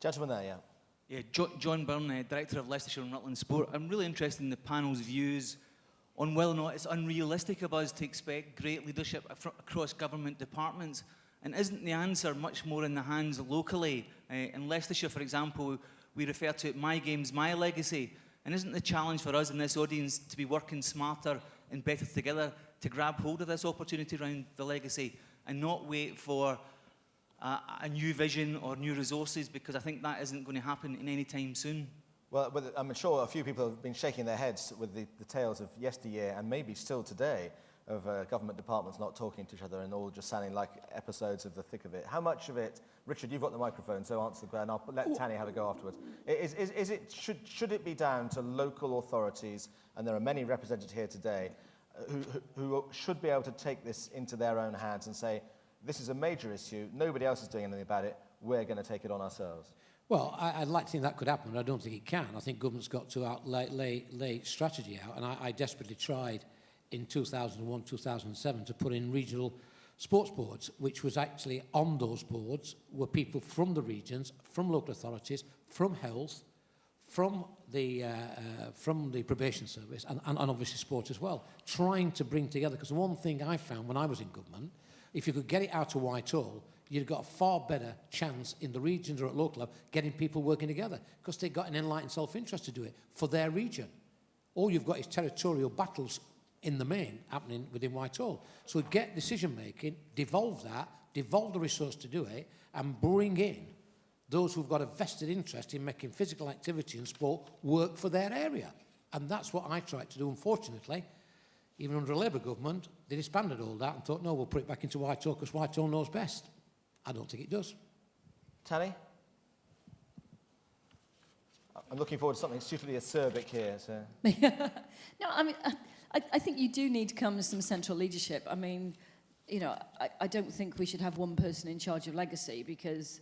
Gentleman there, yeah. Yeah, John Byrne, Director of Leicestershire and Rutland Sport. I'm really interested in the panel's views on whether or not it's unrealistic of us to expect great leadership across government departments. And isn't the answer much more in the hands locally? In Leicestershire, for example, we refer to it My Games, My Legacy. And isn't the challenge for us in this audience to be working smarter and better together to grab hold of this opportunity around the legacy and not wait for a new vision or new resources, because I think that isn't going to happen in any time soon? Well, I'm sure a few people have been shaking their heads with the tales of yesteryear and maybe still today of government departments not talking to each other and all just sounding like episodes of the thick of it. How much of it, Richard, you've got the microphone, so answer the question. I'll let Tanny have a go afterwards. Should it be down to local authorities, and there are many represented here today, who should be able to take this into their own hands and say, this is a major issue, nobody else is doing anything about it, we're going to take it on ourselves? Well, I'd like to think that could happen, but I don't think it can. I think government's got to lay strategy out, and I desperately tried in 2001, 2007 to put in regional sports boards, which was actually on those boards were people from the regions, from local authorities, from health, from the probation service, and obviously sport as well, trying to bring together, because one thing I found when I was in government, if you could get it out of Whitehall, you'd got a far better chance in the regions or at local level getting people working together, because they've got an enlightened self-interest to do it for their region. All you've got is territorial battles in the main happening within Whitehall. So get decision-making, devolve the resource to do it, and bring in those who've got a vested interest in making physical activity and sport work for their area. And that's what I tried to do. Unfortunately, even under a Labour government, they disbanded all that and thought, no, we'll put it back into Whitehall because Whitehall knows best. I don't think it does. Tanny? I'm looking forward to something suitably acerbic here. So. No, I mean, I think you do need to come to some central leadership. I mean, you know, I don't think we should have one person in charge of legacy, because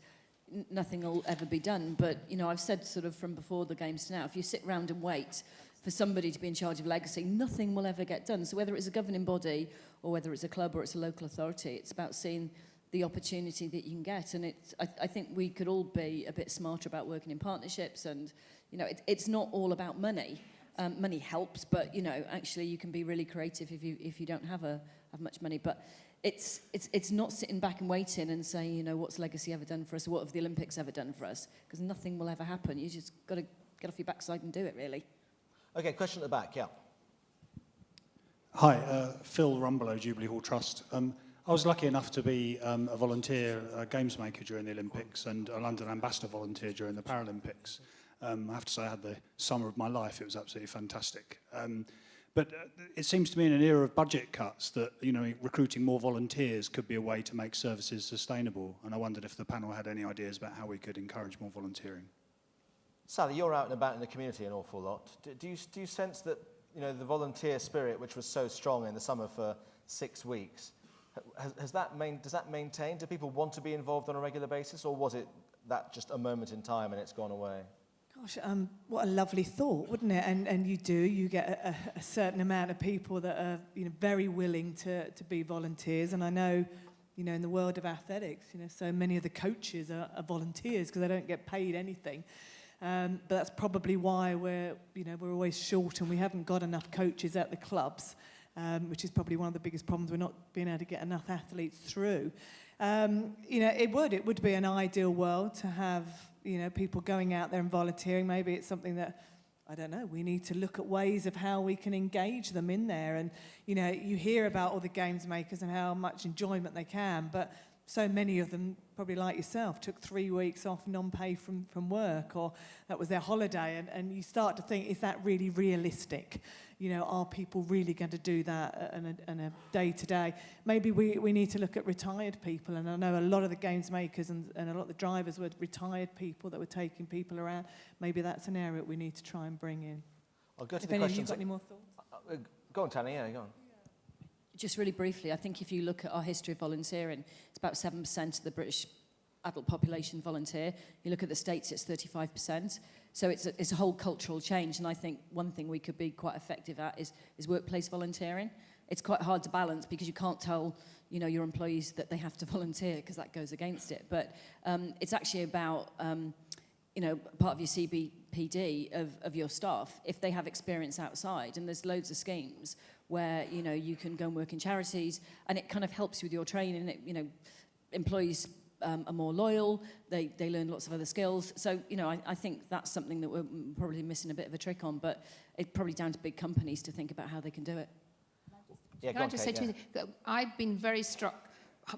nothing will ever be done. But, you know, I've said sort of from before the games to now, if you sit around and wait for somebody to be in charge of legacy, nothing will ever get done. So whether it's a governing body or whether it's a club or it's a local authority, it's about seeing the opportunity that you can get. And I think we could all be a bit smarter about working in partnerships. And, you know, it's not all about money. Money helps, but, you know, actually you can be really creative if you don't have much money. But it's not sitting back and waiting and saying, you know, what's legacy ever done for us? What have the Olympics ever done for us? Because nothing will ever happen. You just got to get off your backside and do it, really. Okay, question at the back, yeah. Hi, Phil Rumbelow, Jubilee Hall Trust. I was lucky enough to be a volunteer games maker during the Olympics and a London ambassador volunteer during the Paralympics. I have to say I had the summer of my life. It was absolutely fantastic. But it seems to me in an era of budget cuts that, you know, recruiting more volunteers could be a way to make services sustainable. And I wondered if the panel had any ideas about how we could encourage more volunteering. Sally, you're out and about in the community an awful lot. Do you sense that, you know, the volunteer spirit, which was so strong in the summer for 6 weeks, does that maintain? Do people want to be involved on a regular basis, or was it that just a moment in time and it's gone away? Gosh, what a lovely thought, wouldn't it? And you get a certain amount of people that are, you know, very willing to be volunteers. And I know, you know, in the world of athletics, you know, so many of the coaches are volunteers because they don't get paid anything. But that's probably why we're always short and we haven't got enough coaches at the clubs, which is probably one of the biggest problems. We're not being able to get enough athletes through. You know, it would be an ideal world to have, you know, people going out there and volunteering. Maybe it's something that, I don't know, we need to look at ways of how we can engage them in there. And, you know, you hear about all the games makers and how much enjoyment they can, but so many of them, probably like yourself, took 3 weeks off non-pay from work, or that was their holiday, and you start to think, is that really realistic? You know, are people really going to do that on a day-to-day? Maybe we need to look at retired people, and I know a lot of the games makers and a lot of the drivers were retired people that were taking people around. Maybe that's an area we need to try and bring in. I'll go to if the questions. You've got any more thoughts? Go on, Tanny, yeah, go on. Just really briefly, I think if you look at our history of volunteering, it's about 7% of the British adult population volunteer. You look at the States, it's 35%. So it's a whole cultural change, and I think one thing we could be quite effective at is workplace volunteering. It's quite hard to balance because you can't tell, you know, your employees that they have to volunteer because that goes against it. But it's actually about you know, part of your CBPD of your staff, if they have experience outside, and there's loads of schemes where, you know, you can go and work in charities, and it kind of helps you with your training. It, you know, employees are more loyal, they learn lots of other skills. So, you know, I think that's something that we're probably missing a bit of a trick on, but it's probably down to big companies to think about how they can do it. Yeah, Can I just say two things? I've been very struck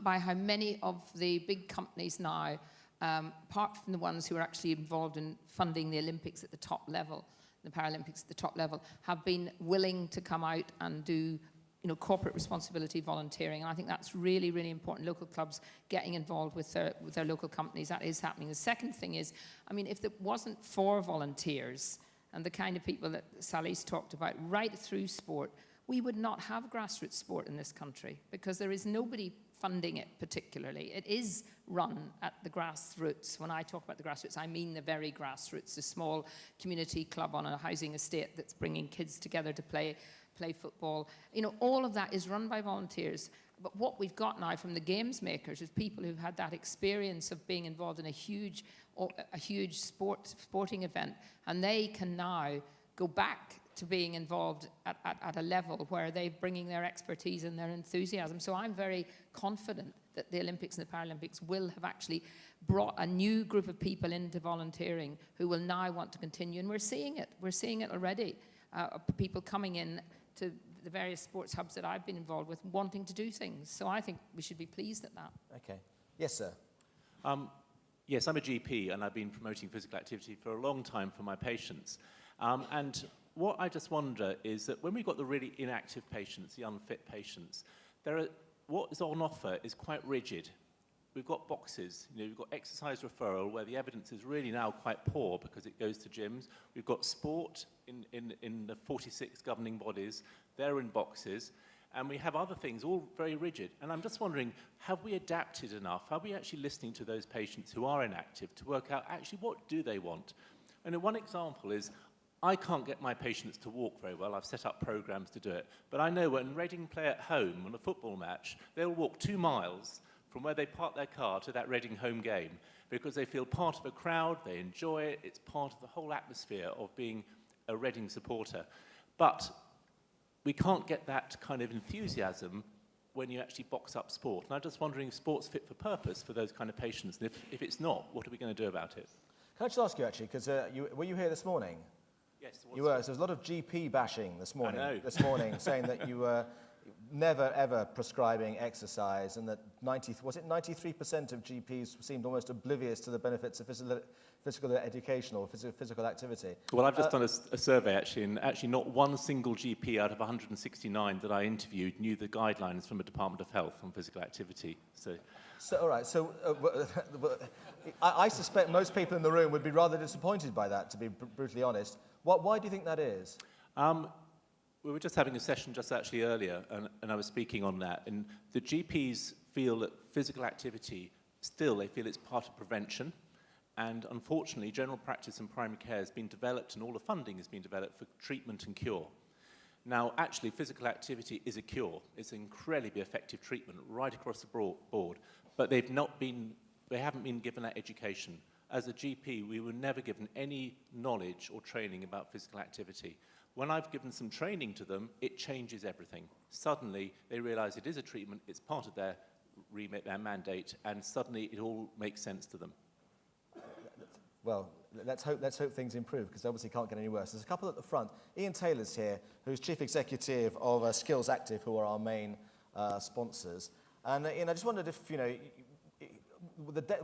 by how many of the big companies now, apart from the ones who are actually involved in funding the Olympics at the top level, the Paralympics at the top level, have been willing to come out and do, you know, corporate responsibility volunteering. And I think that's really, really important. Local clubs getting involved with their local companies, that is happening. The second thing is, I mean, if it wasn't for volunteers and the kind of people that Sally's talked about right through sport, we would not have grassroots sport in this country, because there is nobody funding it particularly. It is run at the grassroots. When I talk about the grassroots, I mean the very grassroots, a small community club on a housing estate that's bringing kids together to play football. You know, all of that is run by volunteers. But what we've got now from the games makers is people who've had that experience of being involved in a huge sporting event, and they can now go back to being involved at a level where they're bringing their expertise and their enthusiasm. So I'm very confident that the Olympics and the Paralympics will have actually brought a new group of people into volunteering who will now want to continue. And we're seeing it. We're seeing it already. People coming in to the various sports hubs that I've been involved with wanting to do things. So I think we should be pleased at that. Okay. Yes, sir. Yes, I'm a GP, and I've been promoting physical activity for a long time for my patients. And what I just wonder is that when we've got the really inactive patients, the unfit patients, what is on offer is quite rigid. We've got boxes, you know, we've got exercise referral where the evidence is really now quite poor because it goes to gyms. We've got sport in the 46 governing bodies, they're in boxes. And we have other things, all very rigid. And I'm just wondering, have we adapted enough? Are we actually listening to those patients who are inactive to work out actually what do they want? And one example is, I can't get my patients to walk very well. I've set up programs to do it. But I know when Reading play at home on a football match, they'll walk 2 miles from where they park their car to that Reading home game because they feel part of a crowd, they enjoy it, it's part of the whole atmosphere of being a Reading supporter. But we can't get that kind of enthusiasm when you actually box up sport. And I'm just wondering if sport's fit for purpose for those kind of patients. And if it's not, what are we going to do about it? Can I just ask you, actually, because were you here this morning? Yes. You were. So there's a lot of GP bashing this morning. I know. This morning, saying that you were never ever prescribing exercise, and that 93% of GPs seemed almost oblivious to the benefits of physical education or physical activity. Well, I've just done a survey actually, and actually not one single GP out of 169 that I interviewed knew the guidelines from the Department of Health on physical activity. So all right. So I suspect most people in the room would be rather disappointed by that, to be brutally honest. Why do you think that is? We were just having a session just actually earlier, and I was speaking on that. And the GPs feel that physical activity, they feel it's part of prevention. And unfortunately, general practice and primary care has been developed, and all the funding has been developed for treatment and cure. Now, actually, physical activity is a cure. It's an incredibly effective treatment right across the board. But they haven't been given that education. As a GP, we were never given any knowledge or training about physical activity. When I've given some training to them, it changes everything. Suddenly, they realize it is a treatment, it's part of their remit, their mandate, and suddenly it all makes sense to them. Well, let's hope things improve, because obviously can't get any worse. There's a couple at the front. Ian Taylor's here, who's Chief Executive of Skills Active, who are our main sponsors. And Ian, I just wondered if, you know,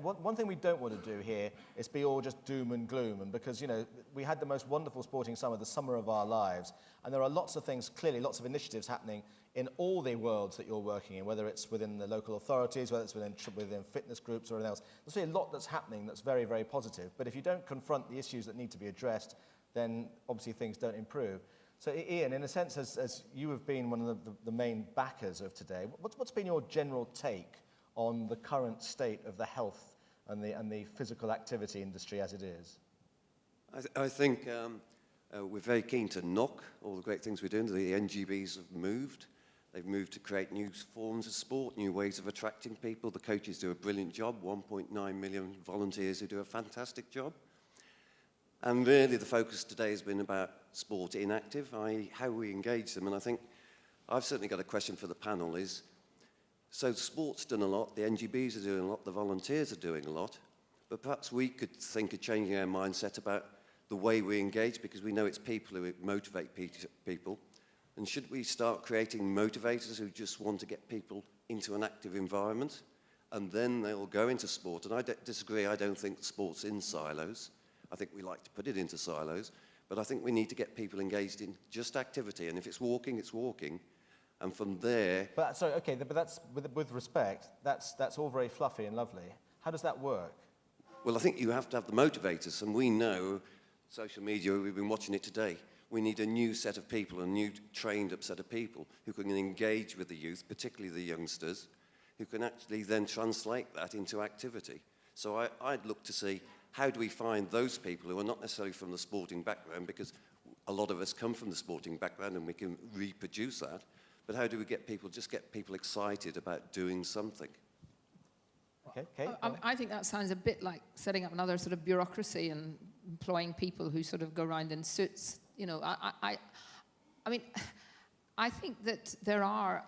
one thing we don't want to do here is be all just doom and gloom, and because, you know, we had the most wonderful sporting summer, the summer of our lives, and there are lots of things, clearly lots of initiatives happening in all the worlds that you're working in, whether it's within the local authorities, whether it's within fitness groups or anything else. There's really a lot that's happening that's very, very positive, but if you don't confront the issues that need to be addressed, then obviously things don't improve. So Ian, in a sense, as you have been one of the main backers of today, what's been your general take on the current state of the health and the physical activity industry as it is? I think we're very keen to knock all the great things we're doing. The NGBs have moved. They've moved to create new forms of sport, new ways of attracting people. The coaches do a brilliant job, 1.9 million volunteers who do a fantastic job. And really the focus today has been about sport inactive, i.e. how we engage them. And I think I've certainly got a question for the panel is, so sport's done a lot, the NGBs are doing a lot, the volunteers are doing a lot, but perhaps we could think of changing our mindset about the way we engage, because we know it's people who motivate people. And should we start creating motivators who just want to get people into an active environment, and then they'll go into sport? And I disagree, I don't think sport's in silos. I think we like to put it into silos, but I think we need to get people engaged in just activity, and if it's walking, it's walking. And from there... But, sorry, okay, but that's, with respect, that's all very fluffy and lovely. How does that work? Well, I think you have to have the motivators, and we know, social media, we've been watching it today, we need a new set of people, a new trained-up set of people who can engage with the youth, particularly the youngsters, who can actually then translate that into activity. So I'd look to see, how do we find those people who are not necessarily from the sporting background, because a lot of us come from the sporting background and we can reproduce that, but how do we get people excited about doing something? Okay, Kate? I think that sounds a bit like setting up another sort of bureaucracy and employing people who sort of go around in suits. You know, I mean, I think that there are,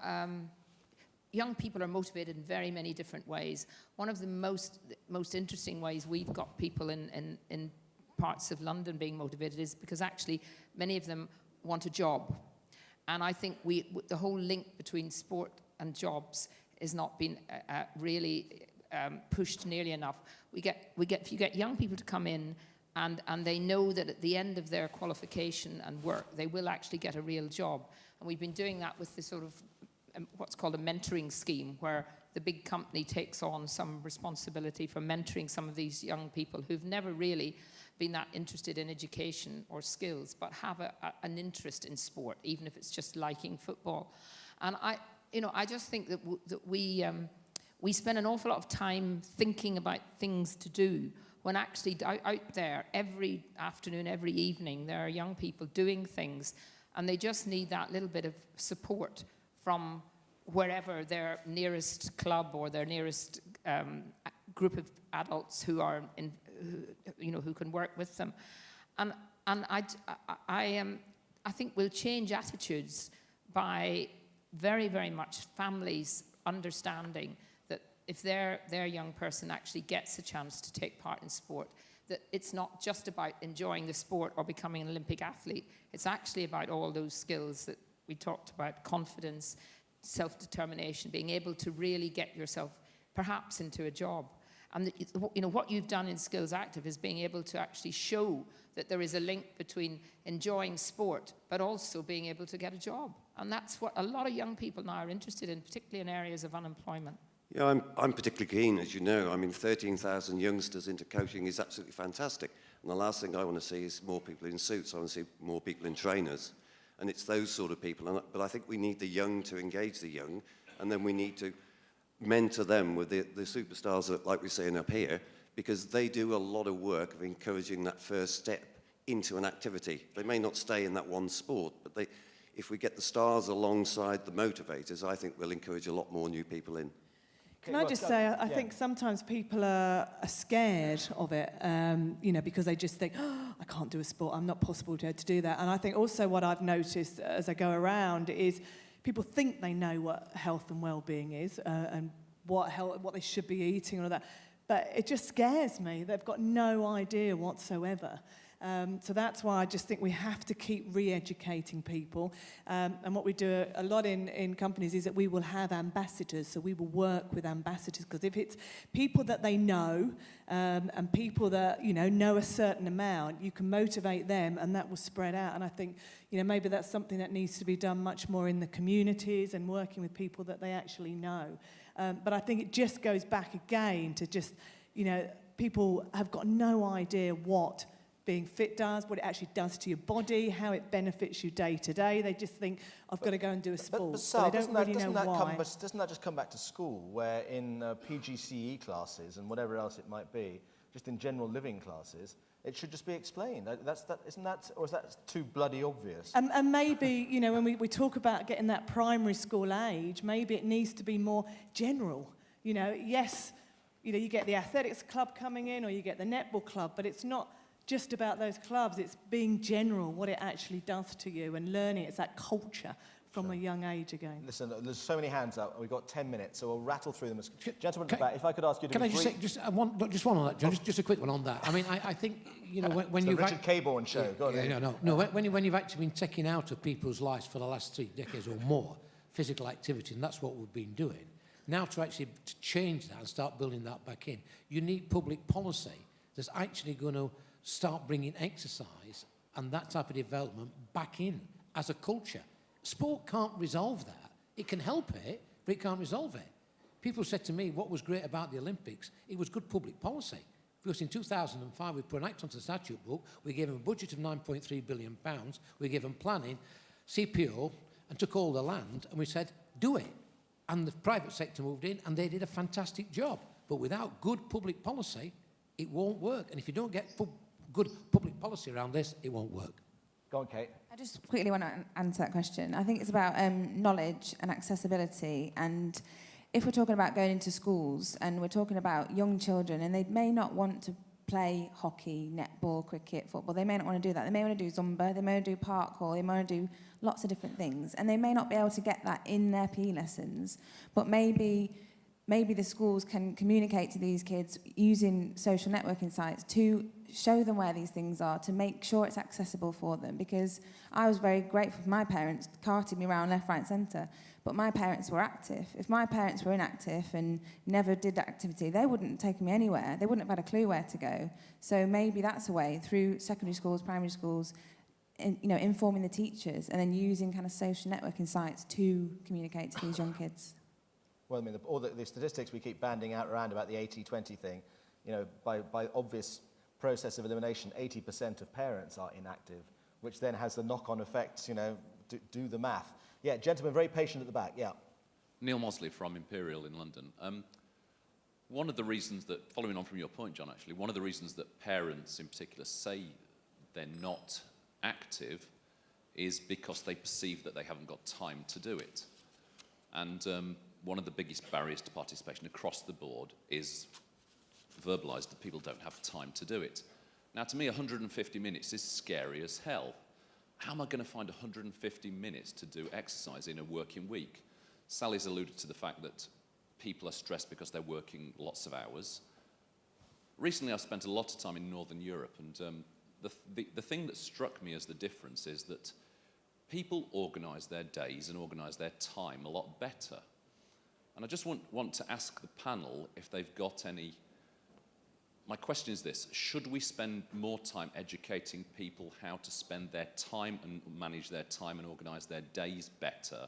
young people are motivated in very many different ways. One of the most interesting ways we've got people in parts of London being motivated is because actually many of them want a job. And I think the whole link between sport and jobs has not been really pushed nearly enough. If you get young people to come in and they know that at the end of their qualification and work, they will actually get a real job. And we've been doing that with this sort of what's called a mentoring scheme, where the big company takes on some responsibility for mentoring some of these young people who've never really been that interested in education or skills, but have an interest in sport, even if it's just liking football. And I just think that we spend an awful lot of time thinking about things to do, when actually out there every afternoon, every evening, there are young people doing things, and they just need that little bit of support from wherever their nearest club or their nearest group of adults who are who can work with them. And I think we'll change attitudes by very, very much families understanding that if their young person actually gets a chance to take part in sport, that it's not just about enjoying the sport or becoming an Olympic athlete. It's actually about all those skills that we talked about: confidence, self-determination, being able to really get yourself perhaps into a job. And what you've done in Skills Active is being able to actually show that there is a link between enjoying sport but also being able to get a job. And that's what a lot of young people now are interested in, particularly in areas of unemployment. Yeah, I'm particularly keen, as you know. I mean, 13,000 youngsters into coaching is absolutely fantastic. And the last thing I want to see is more people in suits. I want to see more people in trainers. And it's those sort of people. But I think we need the young to engage the young, and then we need to mentor them with the superstars, that, like we're saying up here, because they do a lot of work of encouraging that first step into an activity. They may not stay in that one sport, but if we get the stars alongside the motivators, I think we'll encourage a lot more new people in. Can I just say, I think sometimes people are scared of it, because they just think, oh, I can't do a sport, I'm not possible to do that. And I think also what I've noticed as I go around is people think they know what health and well-being is and what they should be eating and all that. But it just scares me. They've got no idea whatsoever. So that's why I just think we have to keep re-educating people. And what we do a lot in companies is that we will have ambassadors. So we will work with ambassadors, because if it's people that they know and people that, know a certain amount, you can motivate them and that will spread out. And I think, maybe that's something that needs to be done much more in the communities and working with people that they actually know. But I think it just goes back again to just, people have got no idea what being fit does, what it actually does to your body, how it benefits you day to day. They just think, I've got to go and do a sport. But Sal, they don't really know why. Doesn't that just come back to school, where in PGCE classes and whatever else it might be, just in general living classes, it should just be explained? Isn't that, or is that too bloody obvious? And maybe, when we talk about getting that primary school age, maybe it needs to be more general. Yes, you get the athletics club coming in, or you get the netball club, but it's not just about those clubs. It's being general, what it actually does to you, and learning. It's that culture from a young age again. Listen, there's so many hands up. We've got 10 minutes, so we'll rattle through them. Gentlemen at the back, if I could ask you to Can be I just brief. say, just one on that, John, just a quick one on that. I mean, I think, you know, when It's the you've... Richard Caborn show. Go on, Ian. When you've actually been taking out of people's lives for the last 3 decades or more, physical activity, and that's what we've been doing, now to actually change that and start building that back in, you need public policy that's actually going to start bringing exercise and that type of development back in as a culture. Sport can't resolve that. It can help it, but it can't resolve it. People said to me, what was great about the Olympics, it was good public policy. Because in 2005, we put an act onto the statute book, we gave them a budget of £9.3 billion, we gave them planning, CPO, and took all the land, and we said, do it. And the private sector moved in, and they did a fantastic job. But without good public policy, it won't work. And if you don't get good public policy around this, it won't work. Go on, Kate. I just quickly want to answer that question. I think it's about knowledge and accessibility. And if we're talking about going into schools and we're talking about young children and they may not want to play hockey, netball, cricket, football, they may not want to do that. They may want to do Zumba, they may want to do parkour, they may want to do lots of different things. And they may not be able to get that in their PE lessons, but maybe the schools can communicate to these kids using social networking sites to show them where these things are, to make sure it's accessible for them. Because I was very grateful for my parents carting me around left, right, centre, but my parents were active. If my parents were inactive and never did activity, they wouldn't have taken me anywhere. They wouldn't have had a clue where to go. So maybe that's a way, through secondary schools, primary schools, informing the teachers and then using kind of social networking sites to communicate to these young kids. Well, I mean, all the statistics we keep banding out around about the 80-20 thing, by obvious process of elimination, 80% of parents are inactive, which then has the knock-on effects, do the math. Yeah, gentleman, very patient at the back, yeah. Neil Mosley from Imperial in London. One of the reasons that, following on from your point, John, actually, one of the reasons that parents in particular say they're not active is because they perceive that they haven't got time to do it. And one of the biggest barriers to participation across the board is verbalised that people don't have time to do it. Now, to me, 150 minutes is scary as hell. How am I going to find 150 minutes to do exercise in a working week? Sally's alluded to the fact that people are stressed because they're working lots of hours. Recently, I've spent a lot of time in Northern Europe, and the thing that struck me as the difference is that people organise their days and organise their time a lot better. And I just want to ask the panel if they've got any... My question is this: should we spend more time educating people how to spend their time and manage their time and organise their days better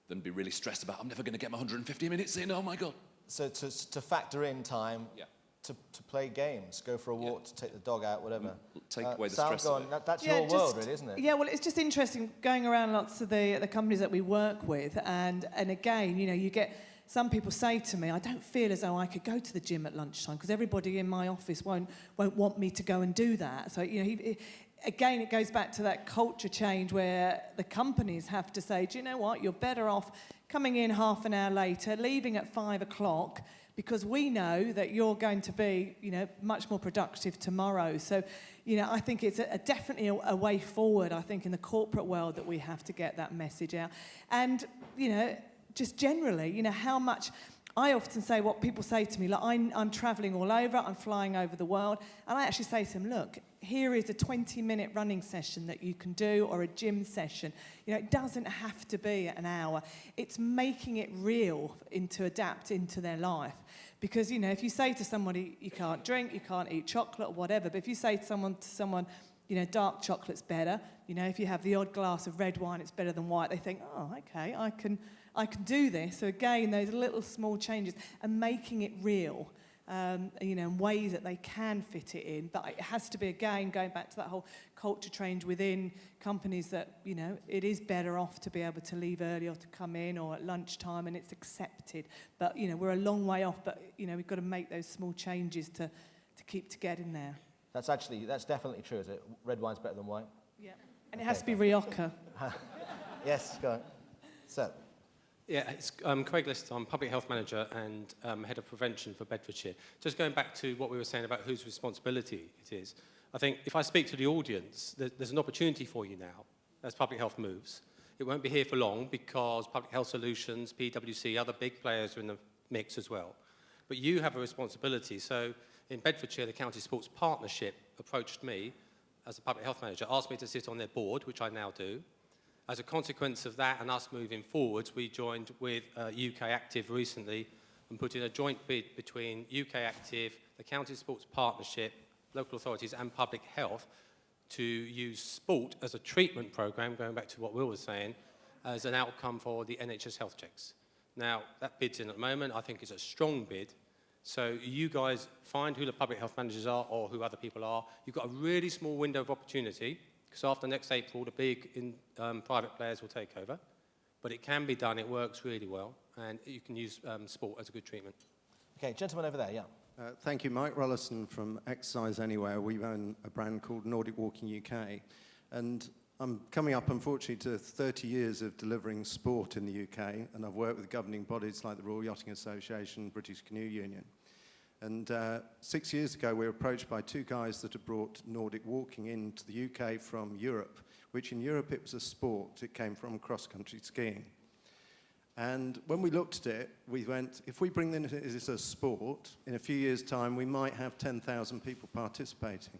than be really stressed about, I'm never going to get my 150 minutes in, oh my God? So to factor in time, Yeah. to play games, go for a walk, to take the dog out, whatever. Take away the Sal, stress go of on. it. That's your world, really, isn't it? Yeah, well, it's just interesting going around lots of the companies that we work with, and again, you get... Some people say to me, I don't feel as though I could go to the gym at lunchtime because everybody in my office won't want me to go and do that. So, again, it goes back to that culture change where the companies have to say, do you know what, you're better off coming in half an hour later, leaving at 5 o'clock, because we know that you're going to be, much more productive tomorrow. So, I think it's definitely a way forward, I think, in the corporate world that we have to get that message out. And, just generally, how much... I often say what people say to me, like, I'm travelling all over, I'm flying over the world, and I actually say to them, look, here is a 20-minute running session that you can do, or a gym session. It doesn't have to be an hour. It's making it real to adapt into their life. Because, if you say to somebody, you can't drink, you can't eat chocolate, or whatever, but if you say to someone, dark chocolate's better, if you have the odd glass of red wine, it's better than white, they think, oh, okay, I can do this. So again, those little small changes and making it real, in ways that they can fit it in. But it has to be, again, going back to that whole culture change within companies that, it is better off to be able to leave early or to come in or at lunchtime, and it's accepted. But, we're a long way off, but, we've got to make those small changes to keep to get in there. That's definitely true, is it? Red wine's better than white? Yeah. And it has to be Rioja. Yes, go on. So... Yeah, it's Craig Lister. I'm Public Health Manager and Head of Prevention for Bedfordshire. Just going back to what we were saying about whose responsibility it is, I think if I speak to the audience, there's an opportunity for you now as public health moves. It won't be here for long because Public Health Solutions, PwC, other big players are in the mix as well. But you have a responsibility. So in Bedfordshire, the County Sports Partnership approached me as a public health manager, asked me to sit on their board, which I now do. As a consequence of that and us moving forwards, we joined with ukactive recently and put in a joint bid between ukactive, the County Sports Partnership, local authorities and public health to use sport as a treatment programme, going back to what Will was saying, as an outcome for the NHS health checks. Now, that bid's in at the moment. I think it's a strong bid. So you guys find who the public health managers are or who other people are. You've got a really small window of opportunity because after next April, the big private players will take over. But it can be done. It works really well. And you can use sport as a good treatment. Okay, gentleman over there, yeah. Thank you. Mike Rollison from Exercise Anywhere. We own a brand called Nordic Walking UK. And I'm coming up, unfortunately, to 30 years of delivering sport in the UK, and I've worked with governing bodies like the Royal Yachting Association, British Canoe Union. And 6 years ago, we were approached by two guys that had brought Nordic walking into the UK from Europe, which in Europe it was a sport. It came from cross-country skiing. And when we looked at it, we went, if we bring this as a sport, in a few years' time, we might have 10,000 people participating.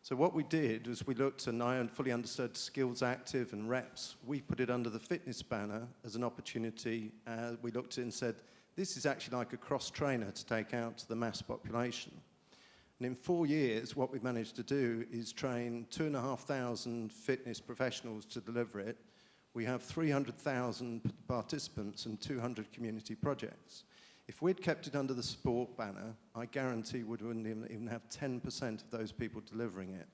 So what we did was we looked, and I fully understood skills active and reps. We put it under the fitness banner as an opportunity. We looked at it and said, this is actually like a cross-trainer to take out to the mass population. And in 4 years, what we've managed to do is train 2,500 fitness professionals to deliver it. We have 300,000 participants and 200 community projects. If we'd kept it under the sport banner, I guarantee we wouldn't even have 10% of those people delivering it.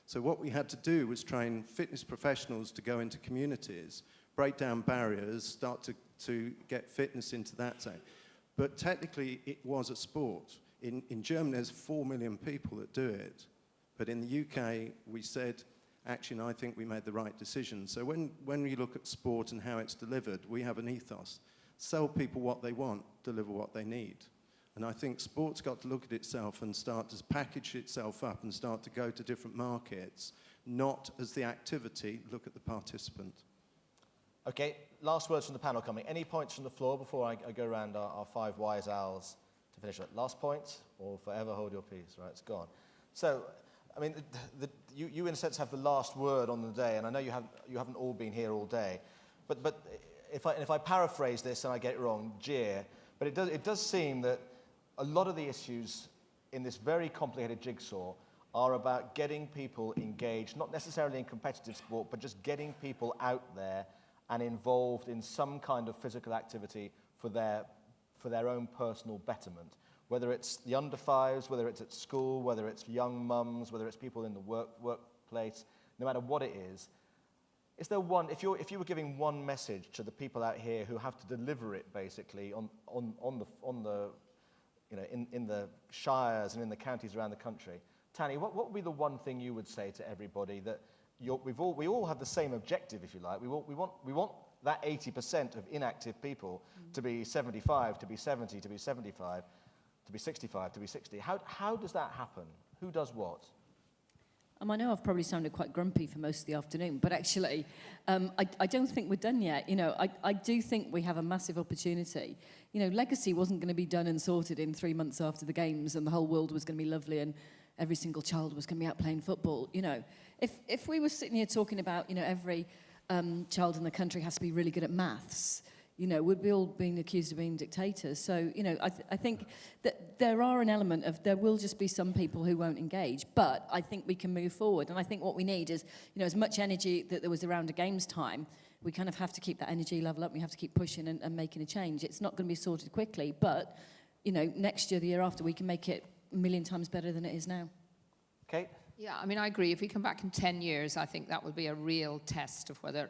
So what we had to do was train fitness professionals to go into communities, break down barriers, start to get fitness into that zone. But technically, it was a sport. In Germany, there's 4 million people that do it. But in the UK, we said, actually, I think we made the right decision. So when we look at sport and how it's delivered, we have an ethos. Sell people what they want, deliver what they need. And I think sport's got to look at itself and start to package itself up and start to go to different markets, not as the activity, look at the participant. Okay, last words from the panel coming. Any points from the floor before I go around our five wise owls to finish it? Last point, or forever hold your peace, right? It's gone. So, I mean, you in a sense have the last word on the day, and I know you haven't all been here all day, but if I paraphrase this and I get it wrong, jeer, but it does seem that a lot of the issues in this very complicated jigsaw are about getting people engaged, not necessarily in competitive sport, but just getting people out there and involved in some kind of physical activity for their own personal betterment. Whether it's the under fives, whether it's at school, whether it's young mums, whether it's people in the workplace, no matter what it is there one, if you were giving one message to the people out here who have to deliver it basically in the shires and in the counties around the country, Tanny, what would be the one thing you would say to everybody that we all have the same objective, if you like. We want that 80% of inactive people to be 75, to be 70, to be 75, to be 65, to be 60. How does that happen? Who does what? I know I've probably sounded quite grumpy for most of the afternoon, but actually, I don't think we're done yet. You know, I do think we have a massive opportunity. You know, legacy wasn't going to be done and sorted in 3 months after the games, and the whole world was going to be lovely, and every single child was going to be out playing football. You know, if we were sitting here talking about, you know, every child in the country has to be really good at maths, you know, we'd be all being accused of being dictators. So, you know, I think that there are an element of, there will just be some people who won't engage, but I think we can move forward. And I think what we need is, you know, as much energy that there was around a games time, we kind of have to keep that energy level up. We have to keep pushing and making a change. It's not going to be sorted quickly, but, you know, next year, the year after, we can make it a million times better than it is now. Kate? Yeah, I mean, I agree. If we come back in 10 years, I think that will be a real test of whether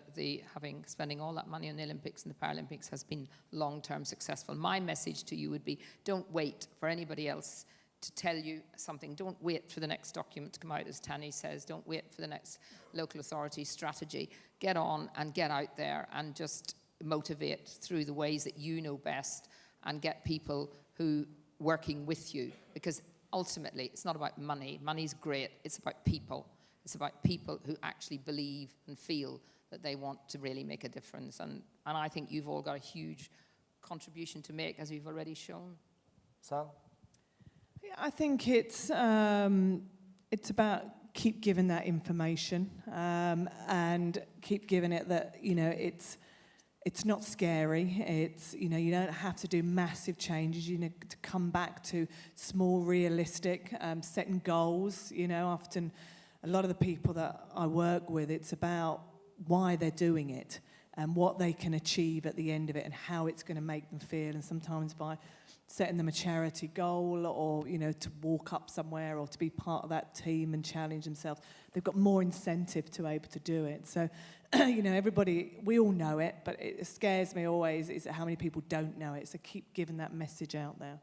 spending all that money on the Olympics and the Paralympics has been long-term successful. My message to you would be, don't wait for anybody else to tell you something. Don't wait for the next document to come out, as Tanny says. Don't wait for the next local authority strategy. Get on and get out there and just motivate through the ways that you know best and get people who working with you. Because ultimately, it's not about money. Money's great. It's about people. It's about people who actually believe and feel that they want to really make a difference. And I think you've all got a huge contribution to make, as you've already shown. Sal? Yeah, I think it's about keep giving that information and keep giving it that, you know, it's not scary. It's, you know, you don't have to do massive changes. You need to come back to small, realistic, setting goals. You know, often a lot of the people that I work with, it's about why they're doing it and what they can achieve at the end of it and how it's going to make them feel. And sometimes by setting them a charity goal or, you know, to walk up somewhere or to be part of that team and challenge themselves, they've got more incentive to be able to do it. So, you know, everybody, we all know it, but it scares me always is how many people don't know it. So keep giving that message out there.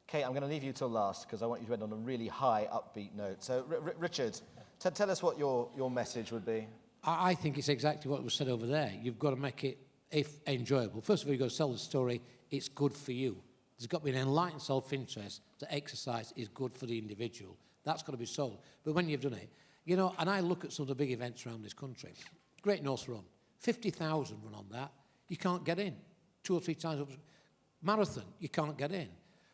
Kate, I'm going to leave you till last because I want you to end on a really high, upbeat note. So, Richard, tell us what your message would be. I think it's exactly what was said over there. You've got to make it enjoyable. First of all, you've got to sell the story. It's good for you. There's got to be an enlightened self-interest that exercise is good for the individual. That's got to be sold. But when you've done it, you know, and I look at some of the big events around this country. Great North Run, 50,000 run on that. You can't get in. 2 or 3 times over. Marathon, you can't get in.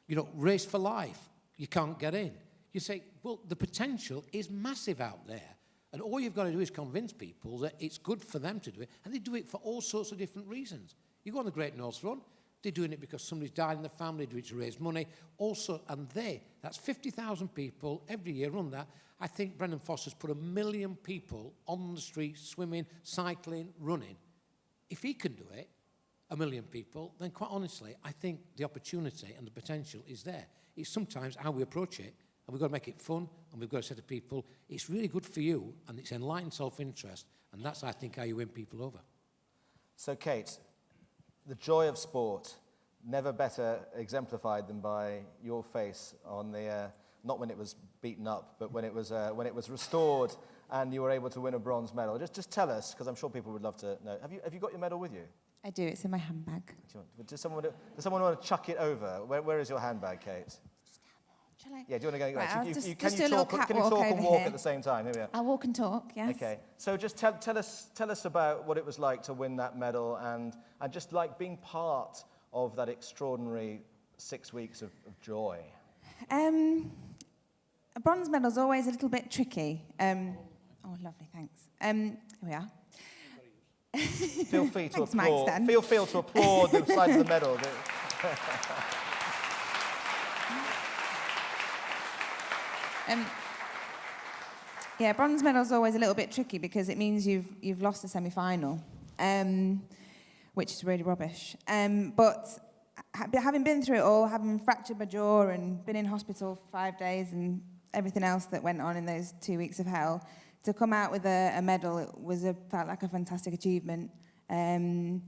You know, Race for Life, you can't get in. You say, well, the potential is massive out there. And all you've got to do is convince people that it's good for them to do it. And they do it for all sorts of different reasons. You go on the Great North Run, they're doing it because somebody's died in the family, they do it to raise money. Also, and that's 50,000 people every year run that. I think Brendan Foster's put 1 million people on the streets, swimming, cycling, running. If he can do it, 1 million people, then quite honestly, I think the opportunity and the potential is there. It's sometimes how we approach it, and we've got to make it fun, and we've got to say to people, it's really good for you, and it's enlightened self-interest, and that's, I think, how you win people over. So, Kate, the joy of sport, never better exemplified than by your face on the, not when it was beaten up, but when it was restored and you were able to win a bronze medal. Just tell us, because I'm sure people would love to know. Have you got your medal with you? I do. It's in my handbag. Does someone want to chuck it over? Where is your handbag, Kate? Shall I? Yeah, do you want to go? Right, Can I'll you just talk do a little catwalk and over walk here. at the same time? Here we are. I'll walk and talk, yes. Okay. So just tell us about what it was like to win that medal and just like being part of that extraordinary 6 weeks of joy. A bronze medal's always a little bit tricky. Oh, lovely, thanks. Here we are. Feel free to Thanks, Mike applaud. Stan. Feel to applaud the size of the medal. Yeah, bronze medal's always a little bit tricky because it means you've lost the semi-final, which is really rubbish. But having been through it all, having fractured my jaw and been in hospital for 5 days and everything else that went on in those 2 weeks of hell, to come out with a medal, it felt like a fantastic achievement. And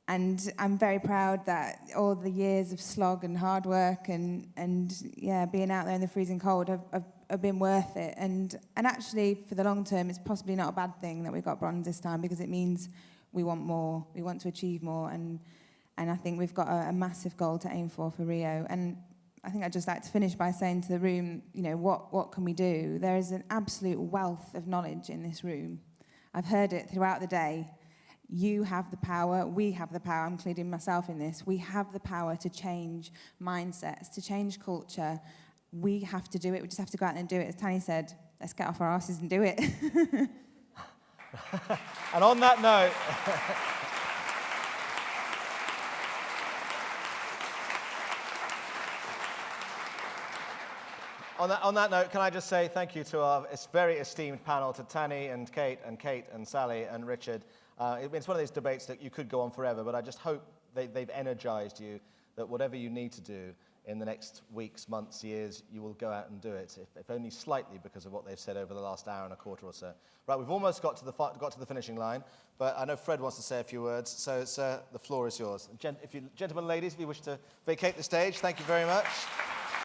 I'm very proud that all the years of slog and hard work and being out there in the freezing cold have been worth it. And actually, for the long term, it's possibly not a bad thing that we got bronze this time because it means we want more, we want to achieve more. And I think we've got a massive goal to aim for Rio. And I think I'd just like to finish by saying to the room, you know, what can we do? There is an absolute wealth of knowledge in this room. I've heard it throughout the day. You have the power, we have the power, I'm including myself in this. We have the power to change mindsets, to change culture. We have to do it, we just have to go out and do it. As Tanny said, let's get off our asses and do it. And on that note, on that note, can I just say thank you to our very esteemed panel, to Tanny and Kate and Sally and Richard. It's one of those debates that you could go on forever, but I just hope they've energized you, that whatever you need to do in the next weeks, months, years, you will go out and do it, if only slightly because of what they've said over the last hour and a quarter or so. Right, we've almost got to the finishing line, but I know Fred wants to say a few words, so sir, the floor is yours. Gentlemen, ladies, if you wish to vacate the stage, thank you very much.